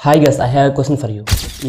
Hi guys, I have a question for you.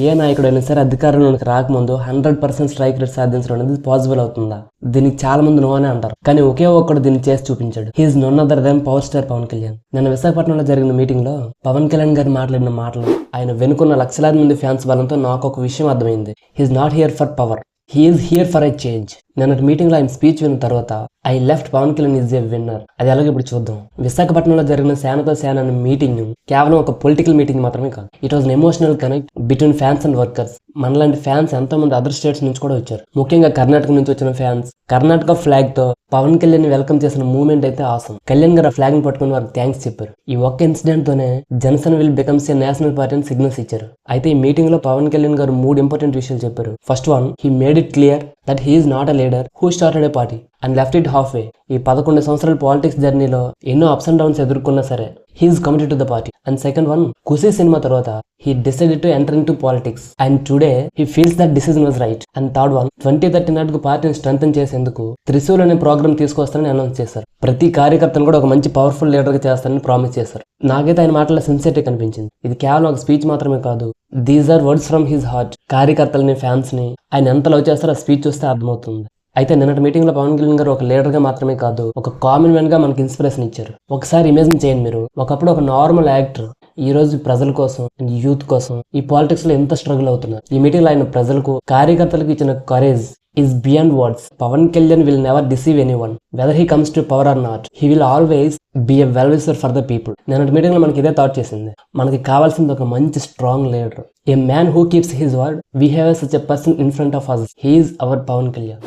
ఏ నాయకుడైనా సరే అధికారంలోకి రాకముందు 100% స్ట్రైక్ రేట్ సాధించడం అనేది పాసిబుల్ అవుతుందా? దీనికి చాలా మంది నో అని అంటారు, కానీ ఒకే ఒక్కడు దీన్ని చేసి చూపించాడు. He's none other than power star Pavan Kalyan. నిన్న విశాఖపట్నంలో జరిగిన మీటింగ్ లో పవన్ కళ్యాణ్ గారు మాట్లాడిన మాటలు, ఆయన వెనుకున్న లక్షలాది మంది ఫ్యాన్స్ బలంతో నాకు ఒక విషయం అర్థమైంది. He's not here for power, he's here for a change. నిన్నటి మీటింగ్ లో ఆయన స్పీచ్ విన్న తర్వాత I left Pavan Kalyan is a winner. అది ఎలాగో ఇప్పుడు చూద్దాం. విశాఖపట్నంలో జరిగిన సేనతో సేన అనే మీటింగ్ కేవలం ఒక పొలిటికల్ మీటింగ్ మాత్రమే కాదు. It was an emotional connect between fans and workers. మనలాంటి ఫ్యాన్స్ ఎంతో మంది అదర్ స్టేట్స్ నుంచి కూడా వచ్చారు. ముఖ్యంగా కర్ణాటక నుంచి వచ్చిన ఫ్యాన్స్ కర్ణాటక ఫ్లాగ్ తో పవన్ కళ్యాణ్ వెల్కమ్ చేసిన మూవ్మెంట్ అయితే ఆసం. కళ్యాణ్ గారు ఆ ఫ్లాగ్ ని పట్టుకుని వారికి థ్యాంక్స్ చెప్పారు. ఈ ఒక్క ఇన్సిడెంట్ తోనే Janasena will becomes a national party అని సిగ్నల్స్ ఇచ్చారు. అయితే ఈ మీటింగ్ లో పవన్ కళ్యాణ్ గారు 3 ఇంపార్టెంట్ విషయాలు చెప్పారు. First one, he made it clear that he is not a leader who started a party and left it half వే. ఈ 11 సంవత్సరాల పాలిటిక్స్ జర్నీలో ఎన్నో అప్స్ అండ్ డౌన్స్ ఎదుర్కొన్నా సరే he's committed to the party. And second one, Kushi cinema తర్వాత he decided to enter into politics and today he feels that decision was right. And third one, 2030 నాటికి పార్టీని strengthen చేసేందుకు త్రిశూల్ అనే programme తీసుకొస్తారని announce చేశారు. ప్రతి కార్యకర్తను కూడా ఒక మంచి పవర్ఫుల్ లీడర్ గా చేస్తారని ప్రామిస్ చేశారు. నాకైతే ఆయన మాటల సిన్సియరిటీ కనిపించింది. ఇది కేవలం ఒక స్పీచ్ మాత్రమే కాదు, these are words from his heart. కార్యకర్తలని, ఫ్యాన్స్ ని ఆయన ఎంత లవ్ చేస్తారో ఆ స్పీచ్ చూస్తే అర్థమవుతుంది. అయితే నిన్నటి మీటింగ్ లో పవన్ కళ్యాణ్ గారు ఒక లీడర్ గా మాత్రమే కాదు, ఒక కామన్ మ్యాన్ గా మనకి ఇన్స్పిరేషన్ ఇచ్చారు. ఒకసారి ఇమేజిన్ చేయండి, మీరు ఒకప్పుడు ఒక నార్మల్ యాక్టర్, ఈ రోజు ప్రజల కోసం, యూత్ కోసం ఈ పాలిటిక్స్ లో ఎంత స్ట్రగుల్ అవుతున్నారు. ఈ మీటింగ్ లో ఆయన ప్రజలకు, కార్యకర్తలకు ఇచ్చిన courage is beyond words. Pavan Kalyan will never deceive anyone. Whether he comes to power or not, he will always be a well-wisher for the people. నిన్నటి మీటింగ్ లో మనకి ఇదే థాట్ చేసింది. మనకి కావాల్సింది ఒక మంచి strong leader, a man who keeps his word. We have such a person in front of us. He is our Pavan Kalyan.